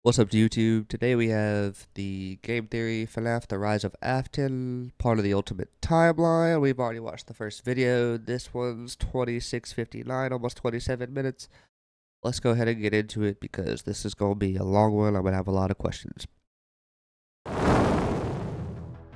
What's up, YouTube? Today we have the game theory FNAF: The Rise of Afton, part of the Ultimate Timeline. We've already watched the first video. This one's 26:59, almost 27 minutes. Let's go ahead and get into it because this is going to be a long one. I'm going to have a lot of questions.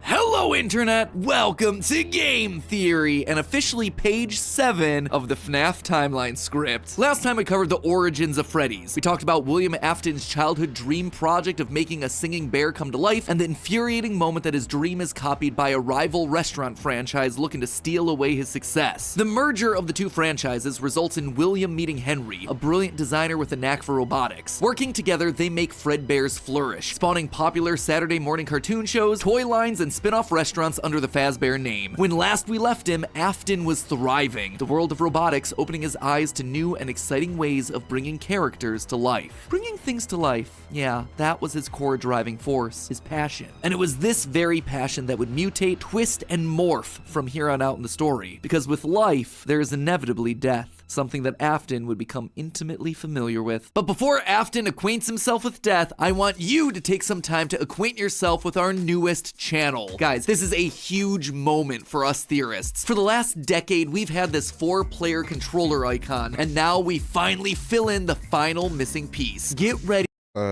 Hello Internet, welcome to Game Theory, and officially page 7 of the FNAF timeline script. Last time we covered the origins of Freddy's. We talked about William Afton's childhood dream project of making a singing bear come to life, and the infuriating moment that his dream is copied by a rival restaurant franchise looking to steal away his success. The merger of the two franchises results in William meeting Henry, a brilliant designer with a knack for robotics. Working together, they make Fredbears flourish, spawning popular Saturday morning cartoon shows, toy lines, and spin-off restaurants under the Fazbear name. When last we left him, Afton was thriving, the world of robotics opening his eyes to new and exciting ways of bringing characters to life. Bringing things to life, yeah, that was his core driving force, his passion. And it was this very passion that would mutate, twist, and morph from here on out in the story. Because with life, there is inevitably death. Something that Afton would become intimately familiar with. But before Afton acquaints himself with death, I want you to take some time to acquaint yourself with our newest channel. Guys, this is a huge moment for us theorists. For the last decade, we've had this 4-player controller icon, and now we finally fill in the final missing piece. Get ready.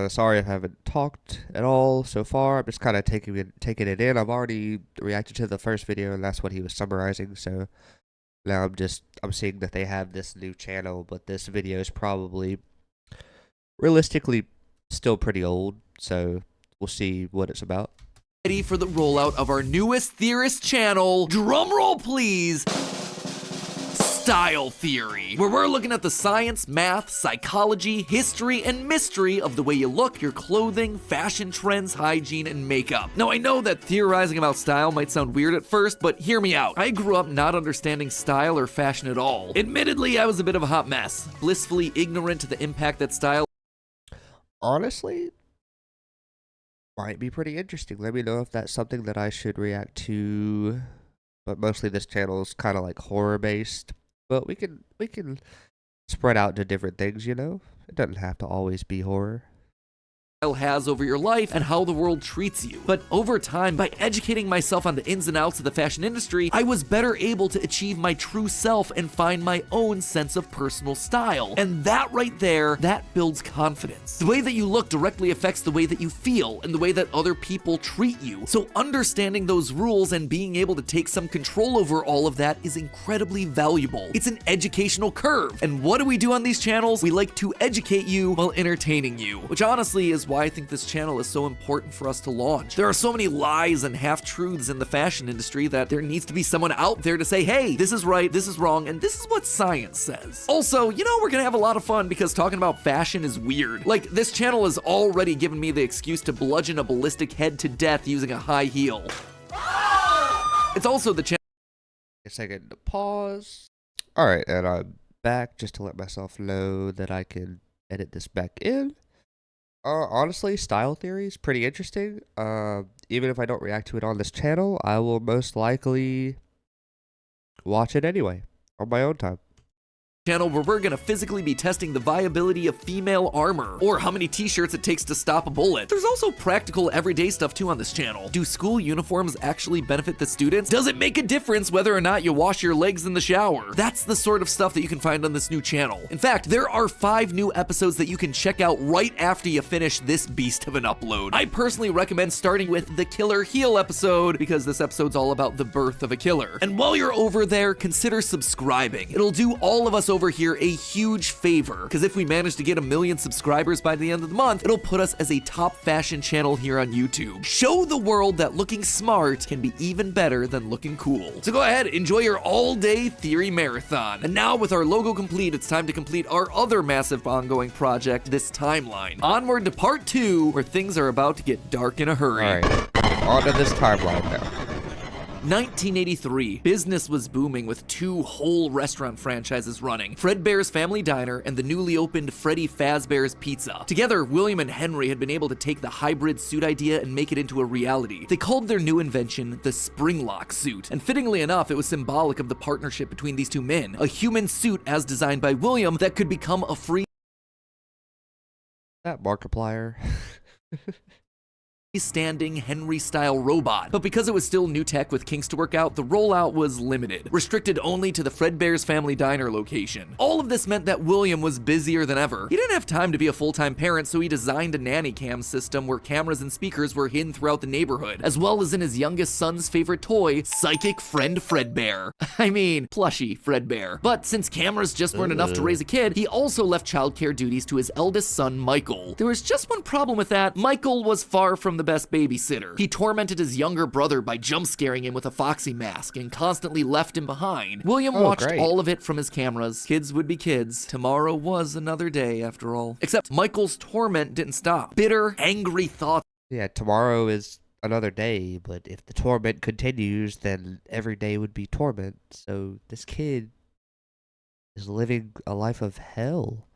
Sorry if I haven't talked at all so far. I'm just kind of taking it in. I've already reacted to the first video, and that's what he was summarizing, so now I'm seeing that they have this new channel, but this video is probably realistically still pretty old, so we'll see what it's about. Ready for the rollout of our newest theorist channel. Drumroll, please. Style Theory, where we're looking at the science, math, psychology, history, and mystery of the way you look, your clothing, fashion trends, hygiene, and makeup. Now, I know that theorizing about style might sound weird at first, but hear me out. I grew up not understanding style or fashion at all. Admittedly, I was a bit of a hot mess, blissfully ignorant to the impact that style Honestly, might be pretty interesting. Let me know if that's something that I should react to. But mostly this channel is kind of like horror based. But we can spread out to different things, you know? It doesn't have to always be horror has over your life and how the world treats you. But over time, by educating myself on the ins and outs of the fashion industry, I was better able to achieve my true self and find my own sense of personal style. And that right there, that builds confidence. The way that you look directly affects the way that you feel and the way that other people treat you. So understanding those rules and being able to take some control over all of that is incredibly valuable. It's an educational curve. And what do we do on these channels? We like to educate you while entertaining you, which honestly is why I think this channel is so important for us to launch. There are so many lies and half-truths in the fashion industry that there needs to be someone out there to say, hey, this is right, this is wrong, and this is what science says. Also, you know, we're gonna have a lot of fun because talking about fashion is weird. Like, this channel has already given me the excuse to bludgeon a ballistic head to death using a high heel. It's also the channel. A second to pause. Alright, and I'm back just to let myself know that I can edit this back in. Honestly, style theory is pretty interesting. Even if I don't react to it on this channel, I will most likely watch it anyway, on my own time. Channel where we're gonna physically be testing the viability of female armor, or how many t-shirts it takes to stop a bullet. There's also practical everyday stuff too on this channel. Do school uniforms actually benefit the students? Does it make a difference whether or not you wash your legs in the shower? That's the sort of stuff that you can find on this new channel. In fact, there are 5 new episodes that you can check out right after you finish this beast of an upload. I personally recommend starting with the Killer Heel episode, because this episode's all about the birth of a killer. And while you're over there, consider subscribing. It'll do all of us over here a huge favor, because if we manage to get 1 million subscribers by the end of the month, it'll put us as a top fashion channel here on YouTube. Show the world that looking smart can be even better than looking cool. So go ahead, enjoy your all-day theory marathon. And now with our logo complete, it's time to complete our other massive ongoing project, this timeline. Onward to part 2, where things are about to get dark in a hurry. Alright, on to this timeline now. 1983, business was booming with 2 whole restaurant franchises running, Fredbear's Family Diner and the newly opened Freddy Fazbear's Pizza. Together, William and Henry had been able to take the hybrid suit idea and make it into a reality. They called their new invention the Springlock suit, and fittingly enough, it was symbolic of the partnership between these two men, a human suit as designed by William that could become a free That Markiplier. Standing Henry-style robot. But because it was still new tech with kinks to work out, the rollout was limited, restricted only to the Fredbear's Family Diner location. All of this meant that William was busier than ever. He didn't have time to be a full-time parent, so he designed a nanny cam system where cameras and speakers were hidden throughout the neighborhood, as well as in his youngest son's favorite toy, Psychic Friend Fredbear. I mean, plushy Fredbear. But since cameras just weren't enough to raise a kid, he also left childcare duties to his eldest son, Michael. There was just one problem with that. Michael was far from the best babysitter. He tormented his younger brother by jump scaring him with a foxy mask and constantly left him behind. William watched all of it from his cameras. Kids would be kids. Tomorrow was another day, after all. Except Michael's torment didn't stop. Bitter, angry thoughts. Yeah, tomorrow is another day, but if the torment continues, then every day would be torment. So this kid is living a life of hell.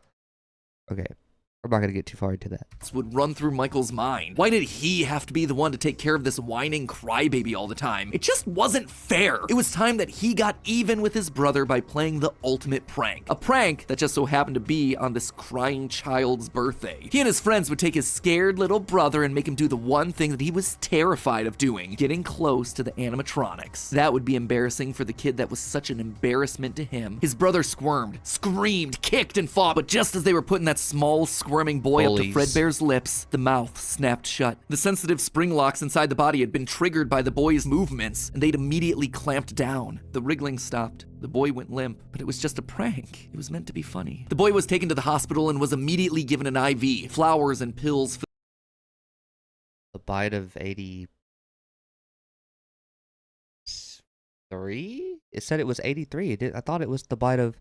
Okay. I'm not gonna get too far into that. Would run through Michael's mind. Why did he have to be the one to take care of this whining crybaby all the time? It just wasn't fair. It was time that he got even with his brother by playing the ultimate prank. A prank that just so happened to be on this crying child's birthday. He and his friends would take his scared little brother and make him do the one thing that he was terrified of doing, getting close to the animatronics. That would be embarrassing for the kid that was such an embarrassment to him. His brother squirmed, screamed, kicked, and fought, but just as they were putting that small squirming boy up to Fredbear's lips, the mouth snapped shut. The sensitive spring locks inside the body had been triggered by the boy's movements, and they'd immediately clamped down. The wriggling stopped. The boy went limp, but it was just a prank. It was meant to be funny. The boy was taken to the hospital and was immediately given an IV, flowers and pills. The bite of 83? It said it was 83. I thought it was the bite of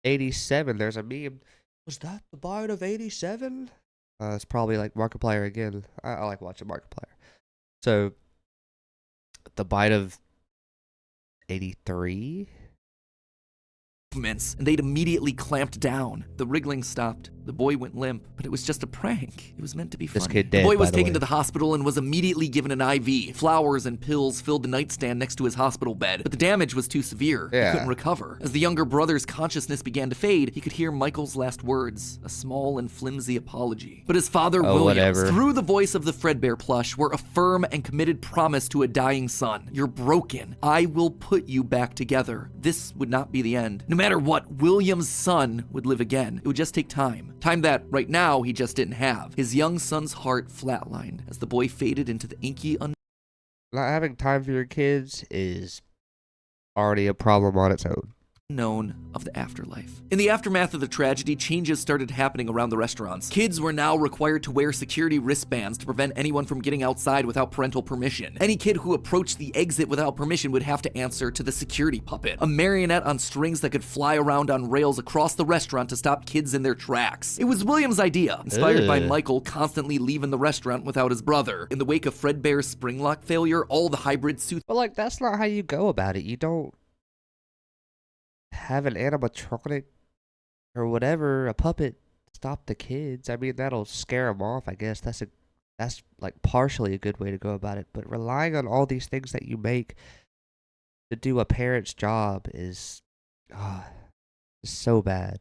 87. There's a meme. Was that the bite of 87? It's probably like Markiplier again. I like watching Markiplier. So, the bite of 83? And they'd immediately clamped down. The wriggling stopped. The boy went limp, but it was just a prank. It was meant to be funny. This kid dead, the boy was by the taken way. to the hospital and was immediately given an IV. Flowers and pills filled the nightstand next to his hospital bed, but the damage was too severe. He couldn't recover. As the younger brother's consciousness began to fade, he could hear Michael's last words, a small and flimsy apology. But his father, Williams, through the voice of the Fredbear plush, were a firm and committed promise to a dying son. You're broken. I will put you back together. This would not be the end. No matter what, William's son would live again. It would just take time. Time that, right now, he just didn't have. His young son's heart flatlined as the boy faded into the inky Not having time for your kids is already a problem on its own. unknown of the afterlife. In the aftermath of the tragedy, changes started happening around the restaurants. Kids were now required to wear security wristbands to prevent anyone from getting outside without parental permission. Any kid who approached the exit without permission would have to answer to the security puppet, a marionette on strings that could fly around on rails across the restaurant to stop kids in their tracks. It was William's idea, inspired by Michael constantly leaving the restaurant without his brother. In the wake of Fredbear's spring lock failure, all the hybrid suits— But like, that's not how you go about it. You don't have an animatronic or whatever, a puppet, stop the kids. I mean, that'll scare them off, I guess. That's like partially a good way to go about it. But relying on all these things that you make to do a parent's job is so bad.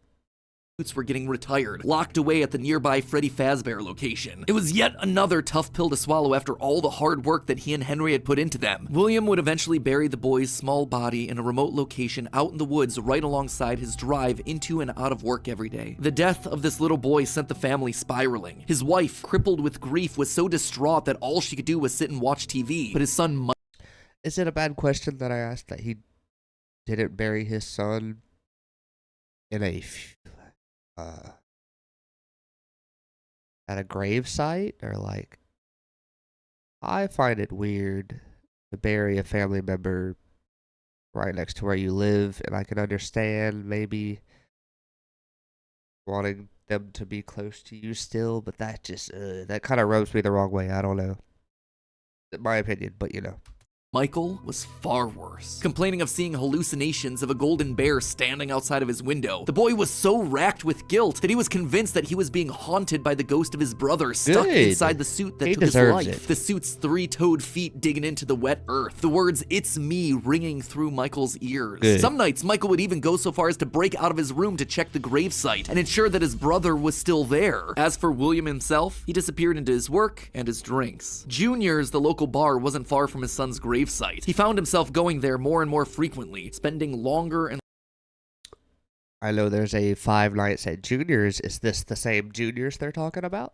were getting retired, locked away at the nearby Freddy Fazbear location. It was yet another tough pill to swallow after all the hard work that he and Henry had put into them. William would eventually bury the boy's small body in a remote location out in the woods right alongside his drive into and out of work every day. The death of this little boy sent the family spiraling. His wife, crippled with grief, was so distraught that all she could do was sit and watch TV, but his son— Is it a bad question that I asked that he didn't bury his son in at a grave site? Or like, I find it weird to bury a family member right next to where you live, and I can understand maybe wanting them to be close to you still, but that just that kind of rubs me the wrong way. I don't know, in my opinion, but you know. Michael was far worse, complaining of seeing hallucinations of a golden bear standing outside of his window. The boy was so racked with guilt that he was convinced that he was being haunted by the ghost of his brother stuck inside the suit that took his life. The suit's three-toed feet digging into the wet earth. The words, "It's me," ringing through Michael's ears. Some nights, Michael would even go so far as to break out of his room to check the gravesite and ensure that his brother was still there. As for William himself, he disappeared into his work and his drinks. Junior's, the local bar, wasn't far from his son's gravesite. He found himself going there more and more frequently, spending longer and... I know there's a Five Nights at Junior's. Is this the same Junior's they're talking about?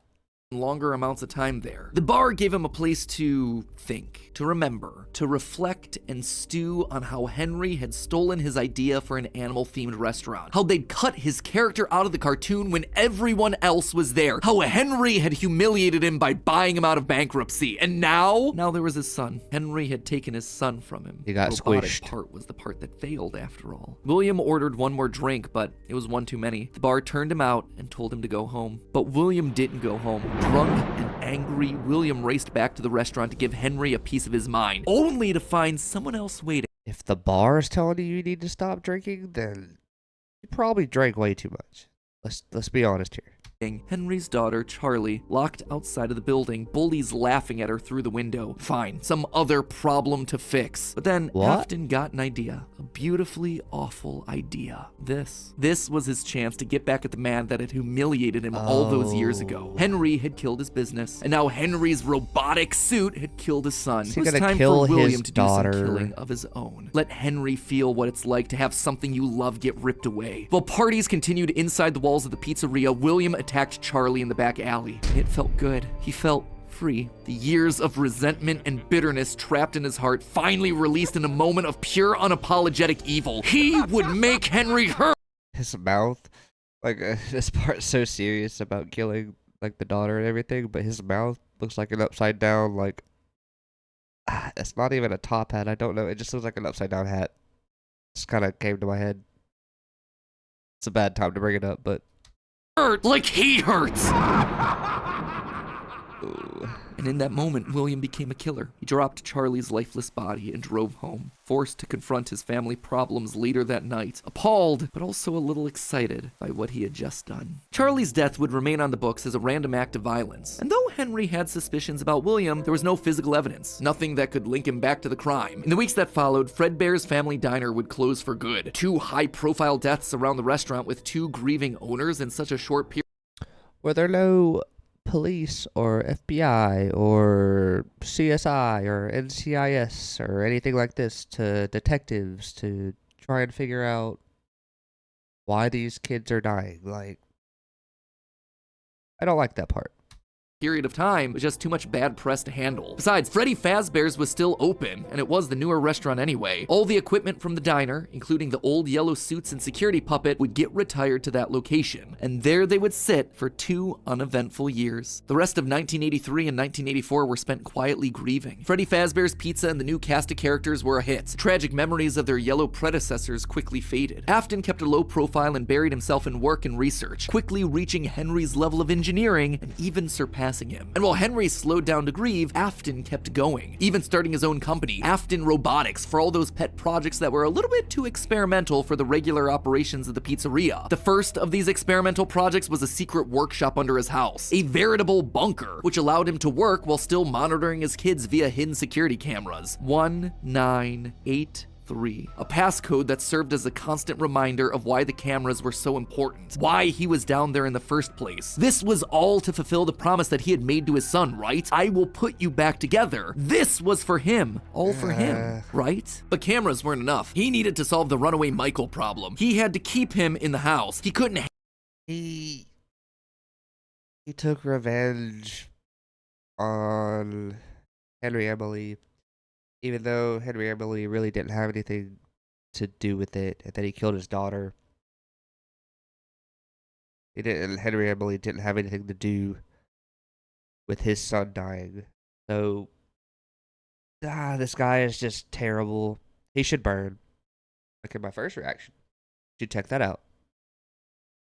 longer amounts of time there. The bar gave him a place to think, to remember, to reflect and stew on how Henry had stolen his idea for an animal-themed restaurant, how they'd cut his character out of the cartoon when everyone else was there, how Henry had humiliated him by buying him out of bankruptcy, and now there was his son. Henry had taken his son from him. He got the robotic squished. part was the part that failed after all. William ordered one more drink, but it was one too many. The bar turned him out and told him to go home. But William didn't go home. Drunk and angry, William raced back to the restaurant to give Henry a piece of his mind, only to find someone else waiting. If the bar is telling you need to stop drinking, then you probably drank way too much. Let's be honest here. Henry's daughter, Charlie, locked outside of the building, bullies laughing at her through the window. Fine, some other problem to fix. But then Afton got an idea, a beautifully awful idea. This was his chance to get back at the man that had humiliated him all those years ago. Henry had killed his business, and now Henry's robotic suit had killed his son. It was time for William to do some killing of his own. Let Henry feel what it's like to have something you love get ripped away. While parties continued inside the walls of the pizzeria, William attacked Charlie in the back alley. It felt good. He felt free. The years of resentment and bitterness trapped in his heart finally released in a moment of pure unapologetic evil. He would make Henry hurt. His mouth, this part's so serious about killing the daughter and everything, but his mouth looks like an upside down it's not even a top hat. I don't know. It just looks like an upside down hat. Just kind of came to my head. It's a bad time to bring it up, but hurt like he hurts. ooh. And in that moment, William became a killer. He dropped Charlie's lifeless body and drove home, forced to confront his family problems later that night, appalled, but also a little excited by what he had just done. Charlie's death would remain on the books as a random act of violence. And though Henry had suspicions about William, there was no physical evidence, nothing that could link him back to the crime. In the weeks that followed, Fredbear's Family Diner would close for good. 2 high-profile deaths around the restaurant with 2 grieving owners in such a short period. Were there no police or FBI or CSI or NCIS or anything like this to detectives to try and figure out why these kids are dying? I don't like that part. Period of time was just too much bad press to handle. Besides, Freddy Fazbear's was still open, and it was the newer restaurant anyway. All the equipment from the diner, including the old yellow suits and security puppet, would get retired to that location, and there they would sit for 2 uneventful years. The rest of 1983 and 1984 were spent quietly grieving. Freddy Fazbear's Pizza and the new cast of characters were a hit. Tragic memories of their yellow predecessors quickly faded. Afton kept a low profile and buried himself in work and research, quickly reaching Henry's level of engineering and even surpassing him. And while Henry slowed down to grieve, Afton kept going, even starting his own company, Afton Robotics, for all those pet projects that were a little bit too experimental for the regular operations of the pizzeria. The first of these experimental projects was a secret workshop under his house, a veritable bunker, which allowed him to work while still monitoring his kids via hidden security cameras. 1983. A passcode that served as a constant reminder of why the cameras were so important, why he was down there in the first place. This was all to fulfill the promise that he had made to his son, right? I will put you back together. This was for him, all for him, right? But cameras weren't enough. He needed to solve the runaway Michael problem. He had to keep him in the house. He couldn't. He took revenge on Henry Emily, even though Henry Emily really didn't have anything to do with it, and then he killed his daughter. Henry Emily didn't have anything to do with his son dying. So, this guy is just terrible. He should burn. In my first reaction. You should check that out.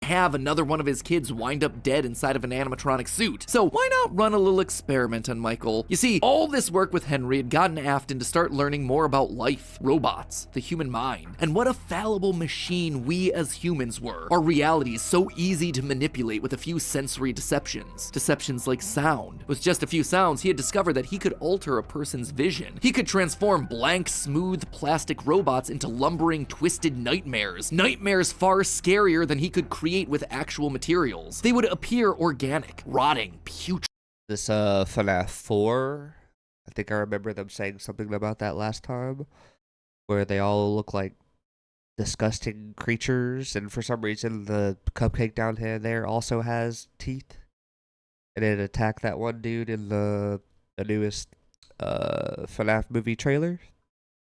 have another one of his kids wind up dead inside of an animatronic suit. So why not run a little experiment on Michael? You see, all this work with Henry had gotten Afton to start learning more about life, robots, the human mind, and what a fallible machine we as humans were. Our reality is so easy to manipulate with a few sensory deceptions. Deceptions like sound. With just a few sounds, he had discovered that he could alter a person's vision. He could transform blank, smooth plastic robots into lumbering, twisted nightmares. Nightmares far scarier than he could create with actual materials. They would appear organic, rotting, putrid. This FNAF 4, I think I remember them saying something about that last time, where they all look like disgusting creatures, and for some reason the cupcake down here there also has teeth, and it attacked that one dude in the newest FNAF movie trailer.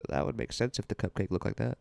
That would make sense if the cupcake looked like that.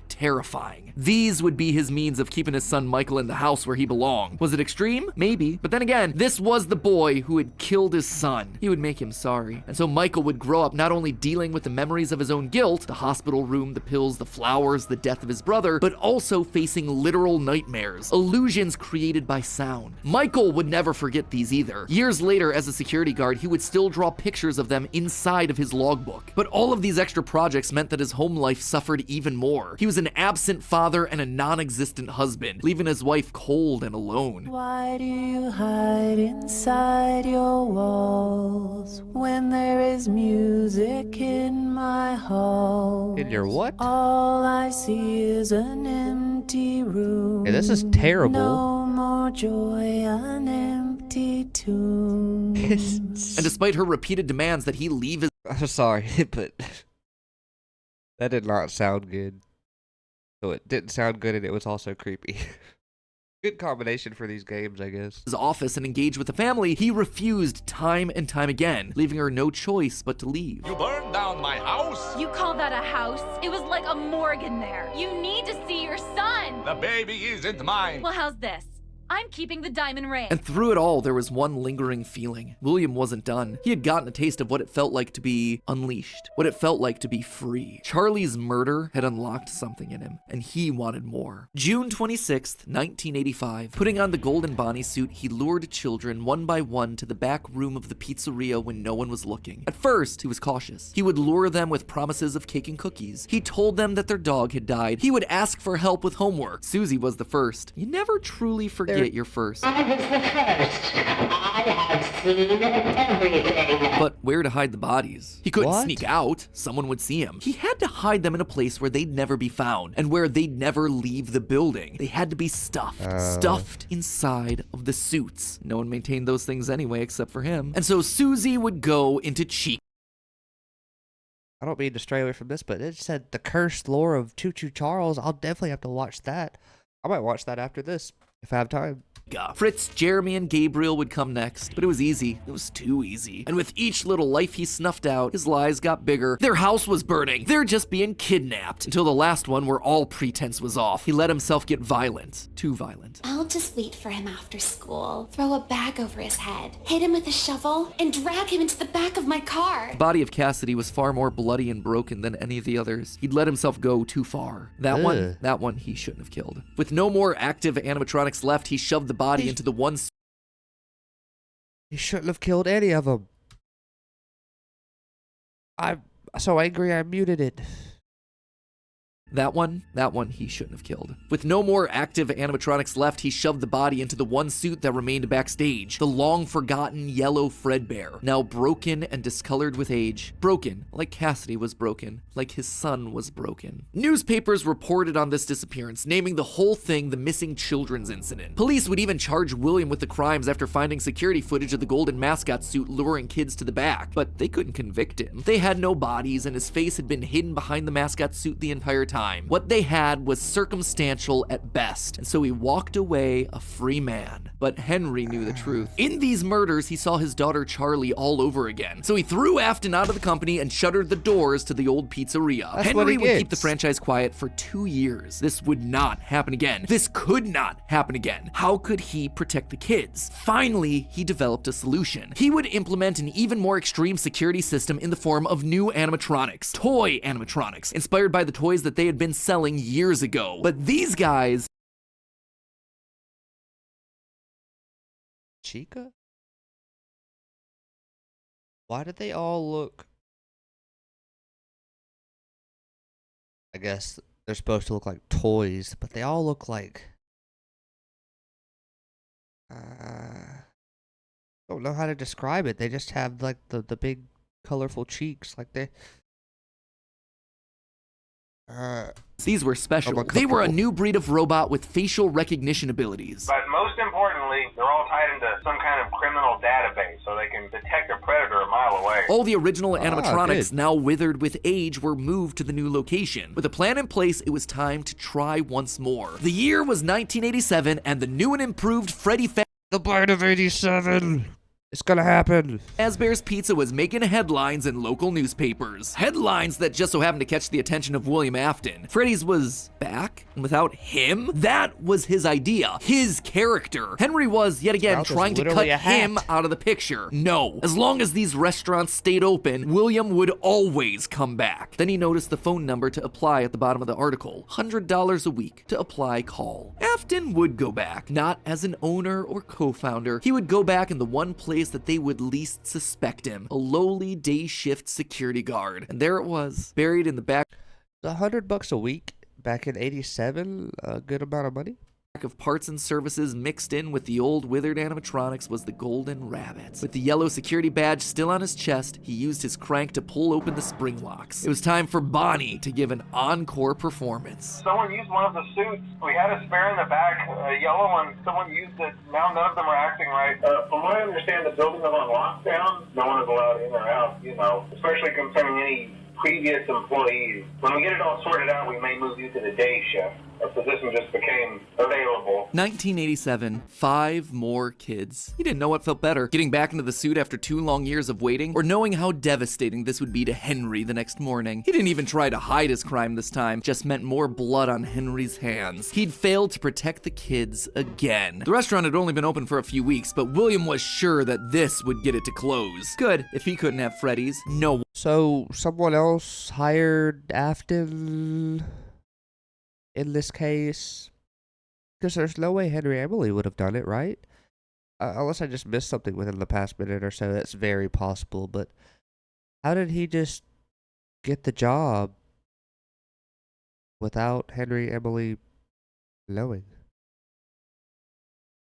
Terrifying. These would be his means of keeping his son Michael in the house where he belonged. Was it extreme? Maybe. But then again, this was the boy who had killed his son. He would make him sorry. And so Michael would grow up not only dealing with the memories of his own guilt, the hospital room, the pills, the flowers, the death of his brother, but also facing literal nightmares, illusions created by sound. Michael would never forget these either. Years later, as a security guard, he would still draw pictures of them inside of his logbook. But all of these extra projects meant that his home life suffered even more. He was an absent father and a non-existent husband, leaving his wife cold and alone. Why do you hide inside your walls when there is music in my hall? In your what? All I see is an empty room. Hey, this is terrible. No more joy, an empty tomb. And despite her repeated demands that he leave his I'm sorry, but that did not sound good. So it didn't sound good, and it was also creepy. Good combination for these games, I guess. office and engage with the family, he refused time and time again, leaving her no choice but to leave. You burned down my house? You call that a house? It was like a morgue in there. You need to see your son. The baby isn't mine. Well, how's this? I'm keeping the diamond ring. And through it all, there was one lingering feeling. William wasn't done. He had gotten a taste of what it felt like to be unleashed, what it felt like to be free. Charlie's murder had unlocked something in him, and he wanted more. June 26th, 1985. Putting on the golden Bonnie suit, he lured children one by one to the back room of the pizzeria when no one was looking. At first, he was cautious. He would lure them with promises of cake and cookies. He told them that their dog had died. He would ask for help with homework. Susie was the first. You never truly forget your first. I was the first. I have seen everything. But where to hide the bodies? He couldn't What? sneak out. Someone would see him. He had to hide them in a place where they'd never be found and where they'd never leave the building. They had to be stuffed. Stuffed inside of the suits. No one maintained those things anyway except for him. And so Susie would go into cheek. I don't mean to stray away from this, but it said The Cursed Lore of Choo Choo Charles. I'll definitely have to watch that. I might watch that after this, if I have time. Fritz, Jeremy, and Gabriel would come next, but it was easy. It was too easy. And with each little life he snuffed out, his lies got bigger. Their house was burning. They're just being kidnapped. Until the last one where all pretense was off. He let himself get violent. Too violent. I'll just wait for him after school, throw a bag over his head, hit him with a shovel, and drag him into the back of my car. The body of Cassidy was far more bloody and broken than any of the others. He'd let himself go too far. That one he shouldn't have killed. With no more active animatronics left, he shoved the body into the one. He shouldn't have killed any of them. I'm so angry I muted it. That one he shouldn't have killed. With no more active animatronics left, he shoved the body into the one suit that remained backstage. The long-forgotten yellow Fredbear, now broken and discolored with age. Broken, like Cassidy was broken, like his son was broken. Newspapers reported on this disappearance, naming the whole thing the missing children's incident. Police would even charge William with the crimes after finding security footage of the golden mascot suit luring kids to the back, but they couldn't convict him. They had no bodies, and his face had been hidden behind the mascot suit the entire time. What they had was circumstantial at best, and so he walked away a free man. But Henry knew the truth. In these murders, he saw his daughter Charlie all over again. So he threw Afton out of the company and shuttered the doors to the old pizzeria. That's what Henry he would keep the gets. franchise quiet for 2 years. This would not happen again. This could not happen again. How could he protect the kids? Finally, he developed a solution. He would implement an even more extreme security system in the form of new animatronics. Toy animatronics, inspired by the toys that they had been selling years ago. But these guys Chica? Why did they all look... I guess they're supposed to look like toys, but they all look like... don't know how to describe it. They just have like the big colorful cheeks, like they... These were special. They were a new breed of robot with facial recognition abilities. But most importantly, they're all tied into some kind of criminal database, so they can detect a predator a mile away. All the original animatronics, now withered with age, were moved to the new location. With a plan in place, it was time to try once more. The year was 1987, and the new and improved Freddy The Bite of 87! It's gonna happen. Fazbear's Pizza was making headlines in local newspapers. Headlines that just so happened to catch the attention of William Afton. Freddy's was back, and without him, that was his idea, his character. Henry was, yet again, trying to cut him out of the picture. No, as long as these restaurants stayed open, William would always come back. Then he noticed the phone number to apply at the bottom of the article. $100 a week to apply call. Afton would go back, not as an owner or co-founder. He would go back in the one place that they would least suspect him, a lowly day shift security guard. And there it was, buried in the back. $100 a week back in 87, a good amount of money. Of parts and services mixed in with the old withered animatronics was the golden rabbit. With the yellow security badge still on his chest, he used his crank to pull open the spring locks. It was time for Bonnie to give an encore performance. Someone used one of the suits. We had a spare in the back, a yellow one. Someone used it. Now none of them are acting right. From what I understand, the building is on lockdown. No one is allowed in or out, especially concerning any previous employees. When we get it all sorted out, we may move you to the day shift. A position just became available. 1987, 5 more kids. He didn't know what felt better, getting back into the suit after 2 long years of waiting, or knowing how devastating this would be to Henry the next morning. He didn't even try to hide his crime this time, just meant more blood on Henry's hands. He'd failed to protect the kids again. The restaurant had only been open for a few weeks, but William was sure that this would get it to close. Good, if he couldn't have Freddy's, no. So, someone else hired Afton in this case? Because there's no way Henry Emily would have done it, right? Unless I just missed something within the past minute or so, that's very possible, but how did he just get the job without Henry Emily knowing?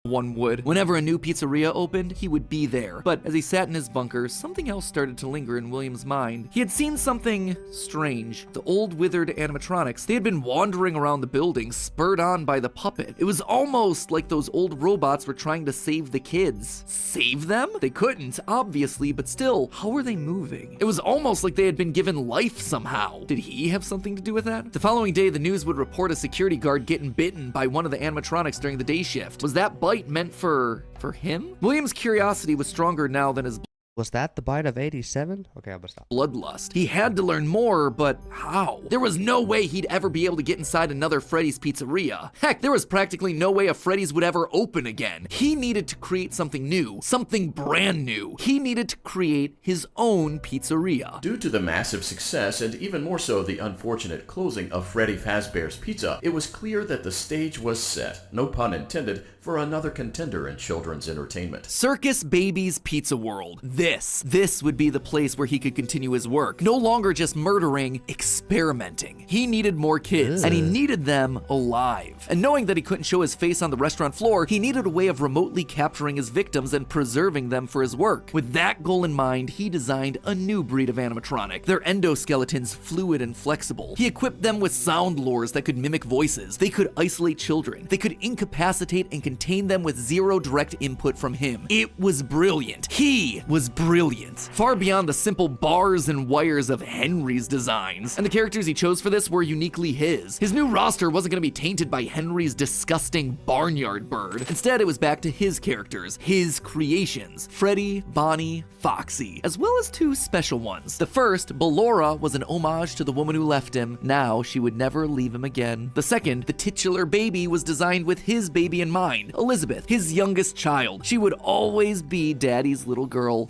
One would. Whenever a new pizzeria opened, he would be there. But as he sat in his bunker, something else started to linger in William's mind. He had seen something strange. The old withered animatronics, they had been wandering around the building, spurred on by the puppet. It was almost like those old robots were trying to save the kids. Save them? They couldn't, obviously, but still, how were they moving? It was almost like they had been given life somehow. Did he have something to do with that? The following day, the news would report a security guard getting bitten by one of the animatronics during the day shift. Was that bite meant for him? William's curiosity was stronger now than his Was that the bite of 87? Okay, I'm gonna stop. bloodlust. He had to learn more, but how? There was no way he'd ever be able to get inside another Freddy's pizzeria. Heck, there was practically no way a Freddy's would ever open again. He needed to create something new, something brand new. He needed to create his own pizzeria. Due to the massive success, and even more so the unfortunate closing of Freddy Fazbear's Pizza, it was clear that the stage was set, no pun intended, for another contender in children's entertainment. Circus Baby's Pizza World. This would be the place where he could continue his work. No longer just murdering, experimenting. He needed more kids, and he needed them alive. And knowing that he couldn't show his face on the restaurant floor, he needed a way of remotely capturing his victims and preserving them for his work. With that goal in mind, he designed a new breed of animatronic. Their endoskeletons fluid and flexible. He equipped them with sound lures that could mimic voices. They could isolate children. They could incapacitate and contain them with zero direct input from him. It was brilliant. He was brilliant. Far beyond the simple bars and wires of Henry's designs. And the characters he chose for this were uniquely his. His new roster wasn't going to be tainted by Henry's disgusting barnyard bird. Instead, it was back to his characters, his creations, Freddy, Bonnie, Foxy, as well as 2 special ones. The first, Ballora, was an homage to the woman who left him. Now she would never leave him again. The second, the titular baby, was designed with his baby in mind, Elizabeth, his youngest child. She would always be Daddy's little girl.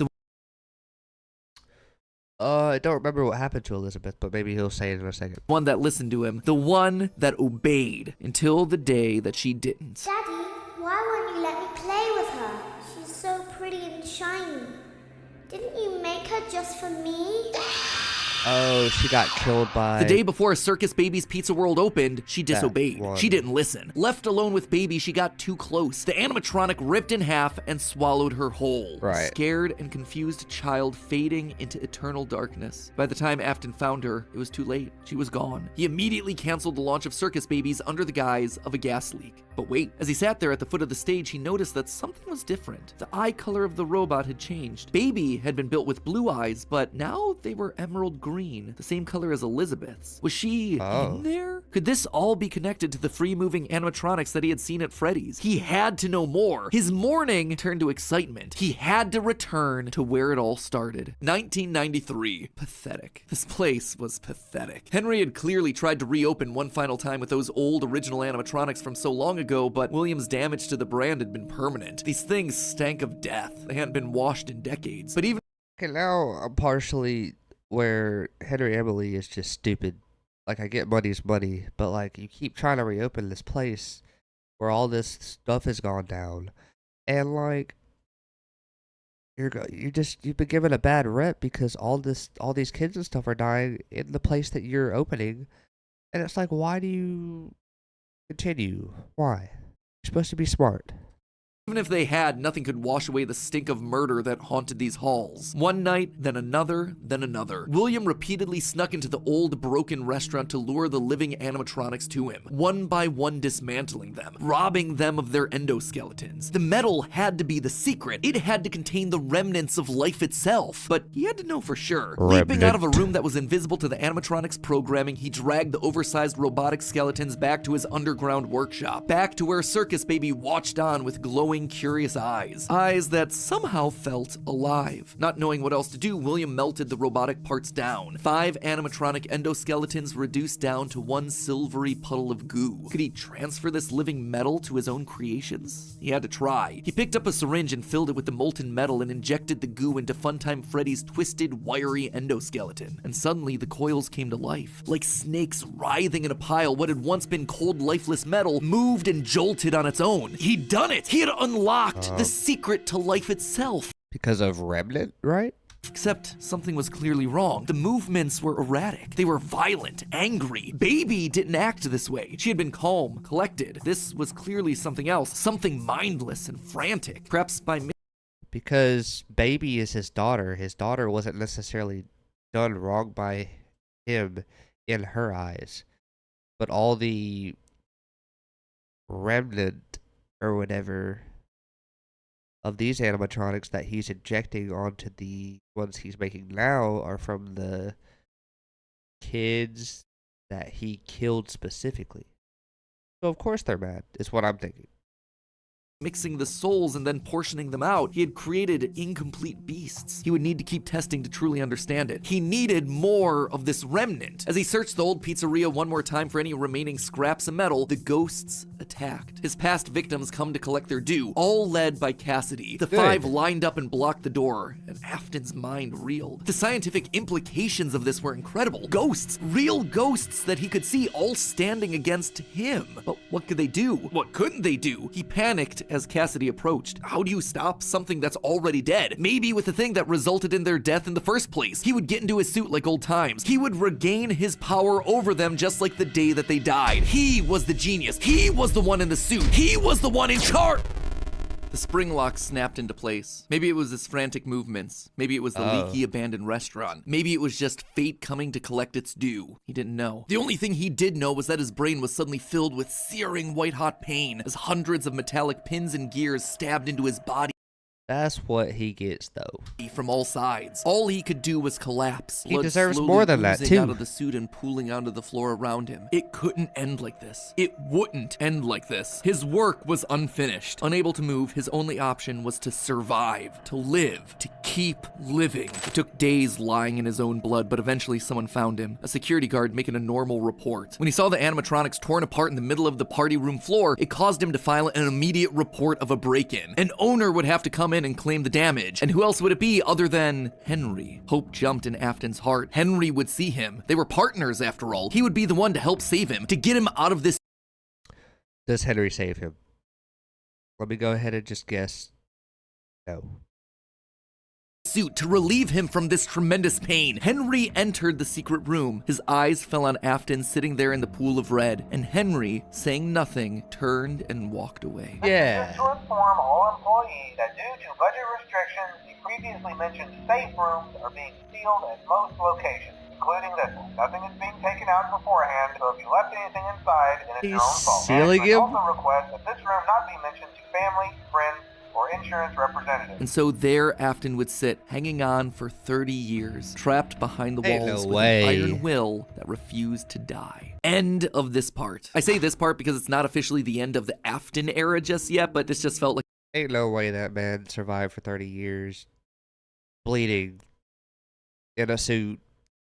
I don't remember what happened to Elizabeth, but maybe he'll say it in a second. One that listened to him, the one that obeyed until the day that she didn't. Daddy, why won't you let me play with her? She's so pretty and shiny. Didn't you make her just for me? Oh, she got killed by... The day before Circus Baby's Pizza World opened, she disobeyed. one. She didn't listen. Left alone with Baby, she got too close. The animatronic ripped in half and swallowed her whole. Right. Scared and confused child fading into eternal darkness. By the time Afton found her, it was too late. She was gone. He immediately canceled the launch of Circus Babies under the guise of a gas leak. But wait, as he sat there at the foot of the stage, he noticed that something was different. The eye color of the robot had changed. Baby had been built with blue eyes, but now they were emerald green, the same color as Elizabeth's. Was she in there? Could this all be connected to the free-moving animatronics that he had seen at Freddy's? He had to know more. His mourning turned to excitement. He had to return to where it all started. 1993. Pathetic. This place was pathetic. Henry had clearly tried to reopen one final time with those old original animatronics from so long ago, but William's damage to the brand had been permanent. These things stank of death. They hadn't been washed in decades. But even... Okay, now I'm partially where Henry Emily is just stupid. Like, I get money's money, but like, you keep trying to reopen this place where all this stuff has gone down, and like, you've been given a bad rep because all these kids and stuff are dying in the place that you're opening, and it's like, why do you continue? Why? You're supposed to be smart. Even if they had, nothing could wash away the stink of murder that haunted these halls. One night, then another, then another. William repeatedly snuck into the old, broken restaurant to lure the living animatronics to him, one by one dismantling them, robbing them of their endoskeletons. The metal had to be the secret. It had to contain the remnants of life itself. But he had to know for sure. Leaping out of a room that was invisible to the animatronics programming, he dragged the oversized robotic skeletons back to his underground workshop, back to where Circus Baby watched on with glowing, curious eyes. Eyes that somehow felt alive. Not knowing what else to do, William melted the robotic parts down. 5 animatronic endoskeletons reduced down to one silvery puddle of goo. Could he transfer this living metal to his own creations? He had to try. He picked up a syringe and filled it with the molten metal and injected the goo into Funtime Freddy's twisted, wiry endoskeleton. And suddenly the coils came to life. Like snakes writhing in a pile, what had once been cold, lifeless metal moved and jolted on its own. He'd done it! He had unlocked the secret to life itself. Because of Remnant, right? Except something was clearly wrong. The movements were erratic. They were violent, angry. Baby didn't act this way. She had been calm, collected. This was clearly something else, something mindless and frantic. Perhaps by because Baby is his daughter. His daughter wasn't necessarily done wrong by him in her eyes, but all the remnant or whatever of these animatronics that he's injecting onto the ones he's making now are from the kids that he killed specifically. So of course they're mad, is what I'm thinking. mixing the souls and then portioning them out, he had created incomplete beasts. He would need to keep testing to truly understand it. He needed more of this remnant. As he searched the old pizzeria one more time for any remaining scraps of metal, the ghosts attacked. His past victims come to collect their due, all led by Cassidy. The five lined up and blocked the door, and Afton's mind reeled. The scientific implications of this were incredible. Ghosts, real ghosts that he could see, all standing against him. But what could they do? What couldn't they do? He panicked as Cassidy approached. How do you stop something that's already dead? Maybe with the thing that resulted in their death in the first place. He would get into his suit like old times. He would regain his power over them just like the day that they died. He was the genius. He was the one in the suit. He was the one in charge. The spring lock snapped into place. Maybe it was his frantic movements. Maybe it was the leaky abandoned restaurant. Maybe it was just fate coming to collect its due. He didn't know. The only thing he did know was that his brain was suddenly filled with searing white-hot pain as hundreds of metallic pins and gears stabbed into his body. That's what he gets, though. From all sides. All he could do was collapse. He deserves more than that, too. Out of the suit and pooling onto the floor around him. It couldn't end like this. It wouldn't end like this. His work was unfinished. Unable to move, his only option was to survive, to live, to keep living. It took days lying in his own blood, but eventually someone found him. A security guard making a normal report. When he saw the animatronics torn apart in the middle of the party room floor, it caused him to file an immediate report of a break-in. An owner would have to come in and claim the damage. And who else would it be other than Henry? Hope jumped in Afton's heart. Henry would see him. They were partners after all. He would be the one to help save him, to get him out of this. Does Henry save him? Let me go ahead and just guess no. suit to relieve him from this tremendous pain. Henry entered the secret room. His eyes fell on Afton sitting there in the pool of red, and Henry, saying nothing, turned and walked away. Yeah. Just to inform all employees that due to budget restrictions, the previously mentioned safe rooms are being sealed at most locations, including this one. Nothing is being taken out beforehand, so if you left anything inside, then it's your own fault. Sealing him? Also request that this room not be mentioned to family, friends, or insurance representatives. And so there Afton would sit, hanging on for 30 years, trapped behind the Ain't walls no with way. an iron will that refused to die. End of this part. I say this part because it's not officially the end of the Afton era just yet, but this just felt like Ain't no way that man survived for 30 years, bleeding, in a suit,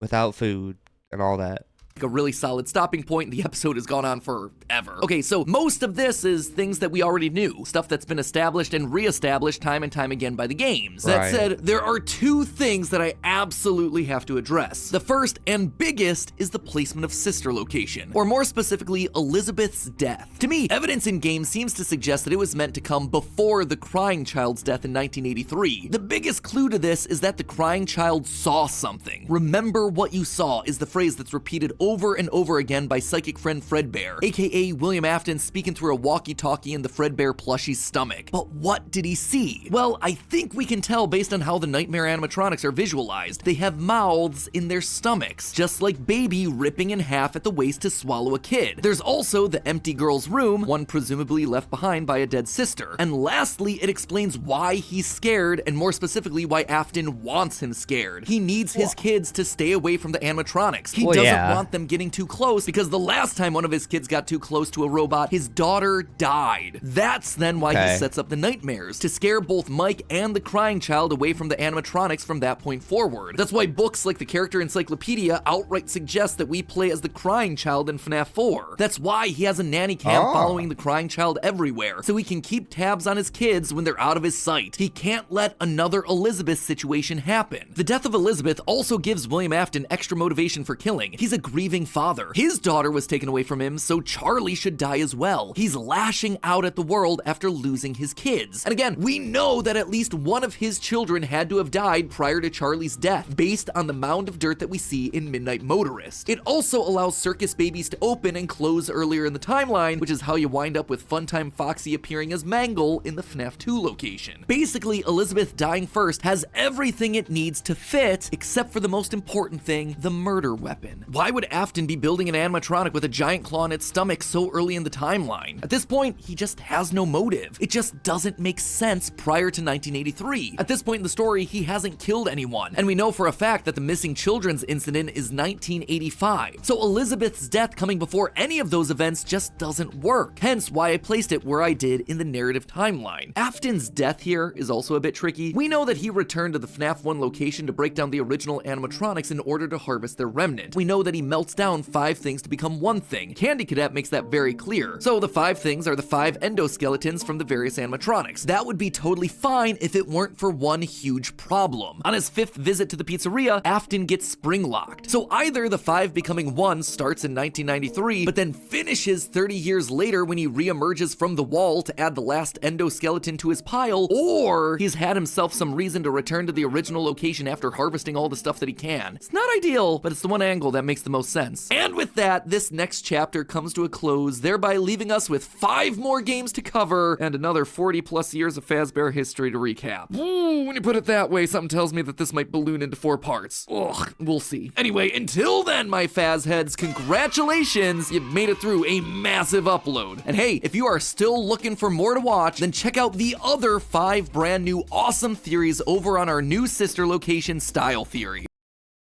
without food, and all that. a really solid stopping point. The episode has gone on forever. Okay, so most of this is things that we already knew, stuff that's been established and reestablished time and time again by the games. That Right. said, there are two things that I absolutely have to address. The first and biggest is the placement of Sister location, or more specifically, Elizabeth's death. To me, evidence in game seems to suggest that it was meant to come before the crying child's death in 1983. The biggest clue to this is that the crying child saw something. Remember what you saw is the phrase that's repeated over and over again by psychic friend Fredbear, aka William Afton speaking through a walkie-talkie in the Fredbear plushie's stomach. But what did he see? Well, I think we can tell based on how the nightmare animatronics are visualized. They have mouths in their stomachs, just like Baby ripping in half at the waist to swallow a kid. There's also the empty girl's room, one presumably left behind by a dead sister. And lastly, it explains why he's scared, and more specifically, why Afton wants him scared. He needs his kids to stay away from the animatronics. He doesn't want them getting too close, because the last time one of his kids got too close to a robot, his daughter died. That's then why he sets up the nightmares, to scare both Mike and the crying child away from the animatronics from that point forward. That's why books like the Character Encyclopedia outright suggest that we play as the crying child in FNAF 4. That's why he has a nanny cam following the crying child everywhere, so he can keep tabs on his kids when they're out of his sight. He can't let another Elizabeth situation happen. The death of Elizabeth also gives William Afton extra motivation for killing. He's a grieving father. His daughter was taken away from him, so Charlie should die as well. He's lashing out at the world after losing his kids. And again, we know that at least one of his children had to have died prior to Charlie's death, based on the mound of dirt that we see in Midnight Motorist. It also allows Circus babies to open and close earlier in the timeline, which is how you wind up with Funtime Foxy appearing as Mangle in the FNAF 2 location. Basically, Elizabeth dying first has everything it needs to fit, except for the most important thing, the murder weapon. Why would Afton be building an animatronic with a giant claw in its stomach so early in the timeline? At this point, he just has no motive. It just doesn't make sense prior to 1983. At this point in the story, he hasn't killed anyone, and we know for a fact that the missing children's incident is 1985. So Elizabeth's death coming before any of those events just doesn't work, hence why I placed it where I did in the narrative timeline. Afton's death here is also a bit tricky. We know that he returned to the FNAF 1 location to break down the original animatronics in order to harvest their remnant. We know that he melts down 5 things to become one thing. Candy Cadet makes that very clear. So the 5 things are the 5 endoskeletons from the various animatronics. That would be totally fine if it weren't for one huge problem. On his 5th visit to the pizzeria, Afton gets spring locked. So either the 5 becoming 1 starts in 1993, but then finishes 30 years later when he reemerges from the wall to add the last endoskeleton to his pile, or he's had himself some reason to return to the original location after harvesting all the stuff that he can. It's not ideal, but it's the one angle that makes the most sense. And with that, this next chapter comes to a close, thereby leaving us with 5 more games to cover and another 40 plus years of Fazbear history to recap. Ooh, when you put it that way, something tells me that this might balloon into 4 parts. Ugh, we'll see. Anyway, until then, my Faz heads, congratulations, you made it through a massive upload. And hey, if you are still looking for more to watch, then check out the other 5 brand new awesome theories over on our new sister location, Style Theory.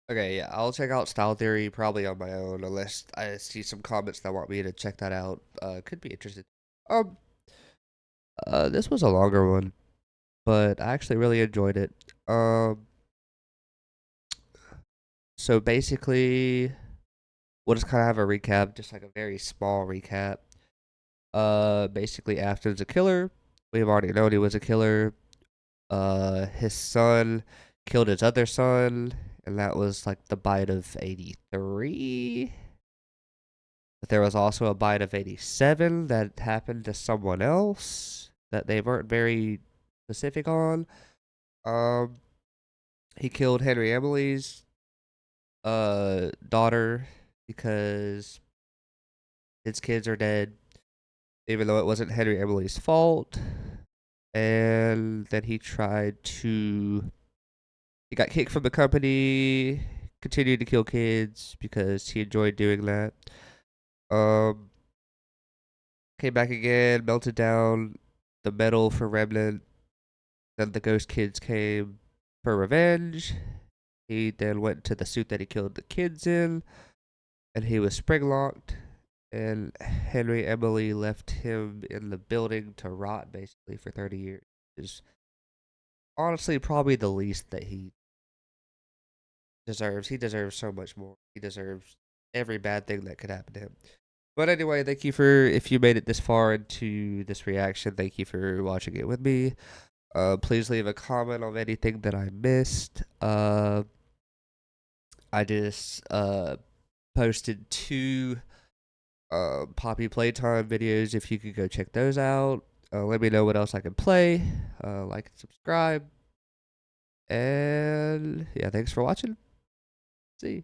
Okay, yeah, I'll check out Style Theory probably on my own, unless I see some comments that want me to check that out. Could be interested. This was a longer one, but I actually really enjoyed it. So basically, we'll just kind of have a recap, just like a very small recap. Basically, Afton's a killer. We've already known he was a killer. His son killed his other son, and that was like the bite of 83. But there was also a bite of 87 that happened to someone else that they weren't very specific on. He killed Henry Emily's daughter because his kids are dead, even though it wasn't Henry Emily's fault. And then he got kicked from the company, continued to kill kids because he enjoyed doing that. Came back again, melted down the metal for Remnant. Then the ghost kids came for revenge. He then went to the suit that he killed the kids in, and he was spring locked. And Henry Emily left him in the building to rot basically for 30 years. Is honestly probably the least that he deserves. He deserves so much more. He deserves every bad thing that could happen to him. But anyway, thank you if you made it this far into this reaction, thank you for watching it with me. Please leave a comment on anything that I missed. I just posted 2 Poppy Playtime videos. If you could go check those out. Let me know what else I can play. Like and subscribe. And yeah, thanks for watching. See you.